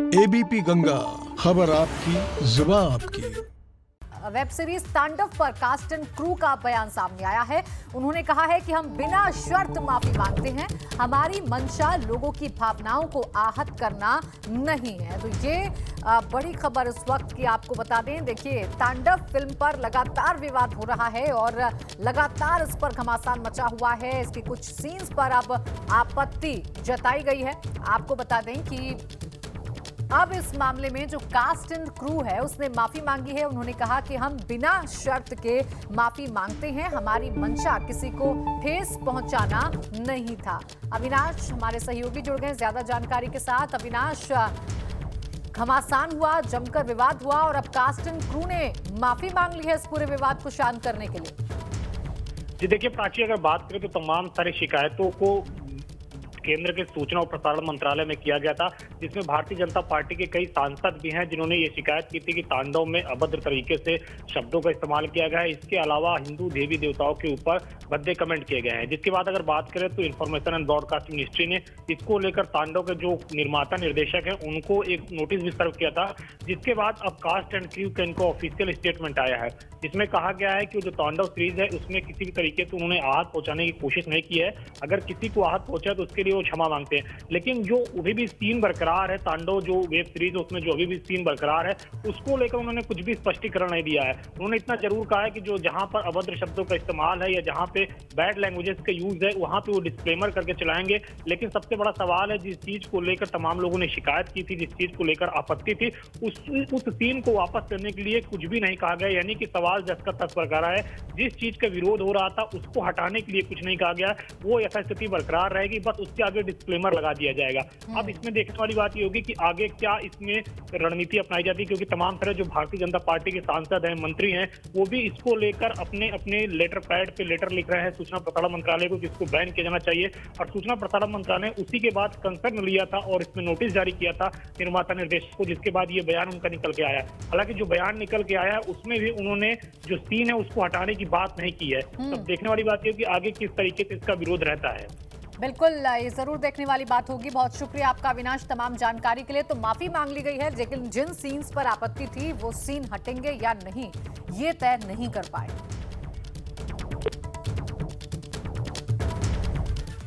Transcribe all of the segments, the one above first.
ABP Ganga, खबर आपकी, जुबान आपकी। वेब सीरीज तांडव पर कास्ट एंड क्रू का बयान सामने आया है। उन्होंने कहा है कि हम बिना शर्त माफी मांगते हैं। हमारी मंशा लोगों की भावनाओं को आहत करना नहीं है। तो ये बड़ी खबर इस वक्त की आपको बता दें। देखिए, तांडव फिल्म पर लगातार विवाद हो रहा है और लगातार इस पर घमासान मचा हुआ है। इसके कुछ सीन्स पर अब आपत्ति जताई गई है। आपको बता दें कि अब इस मामले में जो कास्ट एंड क्रू है उसने माफी मांगी है। उन्होंने कहा कि हम बिना शर्त के माफी मांगते हैं। हमारी मंशा किसी को ठेस पहुंचाना नहीं था। अविनाश हमारे सहयोगी जुड़ गए ज्यादा जानकारी के साथ। अविनाश, घमासान हुआ, जमकर विवाद हुआ और अब कास्ट एंड क्रू ने माफी मांग ली है इस पूरे विवाद को शांत करने के लिए। जी देखिए प्राची, अगर बात करें तो तमाम सारी शिकायतों को केंद्र के सूचना और प्रसारण मंत्रालय में किया गया था, जिसमें भारतीय जनता पार्टी के कई सांसद भी हैं जिन्होंने ये शिकायत की थी कि तांडव में अभद्र तरीके से शब्दों का इस्तेमाल किया गया है। इसके अलावा हिंदू देवी देवताओं के ऊपर भद्दे कमेंट किए गए हैं। जिसके बाद अगर बात करें तो इंफॉर्मेशन एंड ब्रॉडकास्टिंग मिनिस्ट्री ने इसको लेकर तांडव के जो निर्माता निर्देशक हैं उनको एक नोटिस भी सर्व किया था। जिसके बाद अब कास्ट एंड क्रू का इनको ऑफिशियल स्टेटमेंट आया है, जिसमें कहा गया है कि जो तांडव सीरीज है उसमें किसी भी तरीके से उन्होंने आहत पहुंचाने की कोशिश नहीं की है। अगर किसी को आहत पहुंचा तो उसके लिए वो क्षमा मांगते हैं, लेकिन जो अभी भी सीन बरकरार है, तांडव जो वेब सीरीज उसमें जो अभी भी सीन बरकरार है उसको लेकर उन्होंने कुछ भी स्पष्टीकरण नहीं दिया है। उन्होंने इतना जरूर कहा है कि जो जहां पर अभद्र शब्दों का इस्तेमाल है या जहां पे बैड लैंग्वेजेस का यूज है वहां पे वो डिस्क्लेमर करके चलाएंगे। लेकिन सबसे बड़ा सवाल है, जिस चीज को लेकर तमाम लोगों ने शिकायत की थी, जिस चीज को लेकर आपत्ति थी, उस सीन को वापस करने के लिए कुछ भी नहीं कहा गया। यानी कि सवाल जस का तस बरकरार है। जिस चीज का विरोध हो रहा था उसको हटाने के लिए कुछ नहीं कहा गया, वो यथास्थिति बरकरार रहेगी, बस उसके आगे डिस्क्लेमर लगा दिया जाएगा। अब इसमें देखने वाली बात ये होगी कि आगे क्या इसमें रणनीति अपनाई जाती है, क्योंकि तमाम तरह जो भारतीय जनता पार्टी के सांसद हैं, मंत्री हैं, वो भी इसको लेकर अपने अपने लेटर पैड पे लेटर लिख रहे हैं सूचना प्रसारण मंत्रालय को, जिसको बैन किया जाना चाहिए। और सूचना प्रसारण मंत्रालय ने उसी के बाद कंसर्न लिया था और इसमें नोटिस जारी किया था निर्माता निर्देशक को, जिसके बाद ये बयान उनका निकल के आया। हालांकि जो बयान निकल के आया है उसमें भी उन्होंने जो सीन है उसको हटाने की बात नहीं की है। तब देखने वाली बात है कि आगे किस तरीके से इसका विरोध रहता है। बिल्कुल, ये जरूर देखने वाली बात होगी। बहुत शुक्रिया आपका अविनाश तमाम जानकारी के लिए। तो माफी मांग ली गई है, लेकिन जिन सीन्स पर आपत्ति थी वो सीन हटेंगे या नहीं ये तय नहीं कर पाए।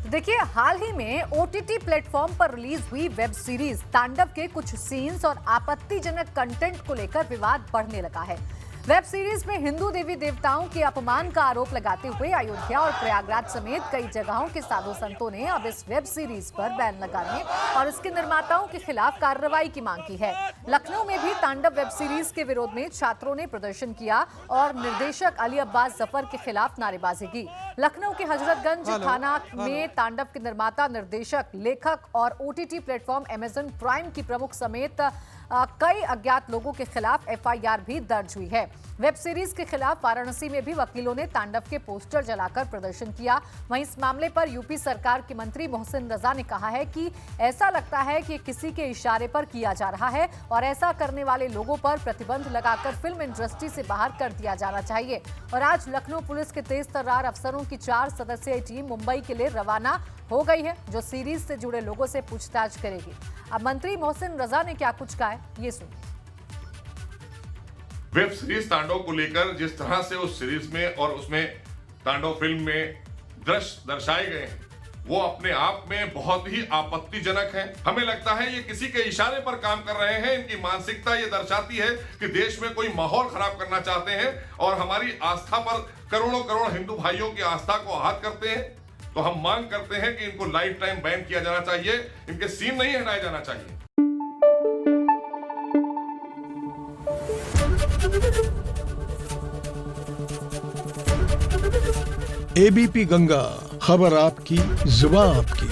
देखिए, हाल ही में ओटीटी प्लेटफॉर्म पर रिलीज हुई वेब सीरीज तांडव के कुछ सीन्स और आपत्तिजनक कंटेंट को लेकर विवाद बढ़ने लगा है। वेब सीरीज में हिंदू देवी देवताओं के अपमान का आरोप लगाते हुए अयोध्या और प्रयागराज समेत कई जगहों के साधु संतों ने अब इस वेब सीरीज पर बैन लगाने और इसके निर्माताओं के खिलाफ कार्रवाई की मांग की है। लखनऊ में भी तांडव वेब सीरीज के विरोध में छात्रों ने प्रदर्शन किया और निर्देशक अली अब्बास जफर के खिलाफ नारेबाजी की। लखनऊ के हजरतगंज थाना में तांडव के निर्माता, निर्देशक, लेखक और ओटीटी प्लेटफॉर्म अमेजन प्राइम की प्रमुख समेत कई अज्ञात लोगों के खिलाफ एफआईआर भी दर्ज हुई है। वेब सीरीज के खिलाफ वाराणसी में भी वकीलों ने तांडव के पोस्टर जलाकर प्रदर्शन किया। वहीं इस मामले पर यूपी सरकार के मंत्री मोहसिन रजा ने कहा है कि ऐसा लगता है कि किसी के इशारे पर किया जा रहा है और ऐसा करने वाले लोगों पर प्रतिबंध लगाकर फिल्म इंडस्ट्री से बाहर कर दिया जाना चाहिए। और आज लखनऊ पुलिस के तेज तर्रार अफसरों की 4 सदस्यीय टीम मुंबई के लिए रवाना हो गई है, जो सीरीज से जुड़े लोगों से पूछताछ करेगी। अब मंत्री मोहसिन रजा ने क्या कुछ कहा है, ये सुनिए। वेब सीरीज तांडव को लेकर जिस तरह से उस सीरीज में और उसमें तांडव फिल्म में दृश्य दर्शाए गए हैं वो अपने आप में बहुत ही आपत्तिजनक है। हमें लगता है ये किसी के इशारे पर काम कर रहे हैं। इनकी मानसिकता ये दर्शाती है कि देश में कोई माहौल खराब करना चाहते हैं और हमारी आस्था पर करोड़ों करोड़ हिंदू भाइयों की आस्था को आहत करते हैं। तो हम मांग करते हैं कि इनको लाइफ टाइम बैन किया जाना चाहिए, इनके सीन नहीं हटाए जाना चाहिए। एबीपी गंगा, खबर आपकी, जुबान आपकी।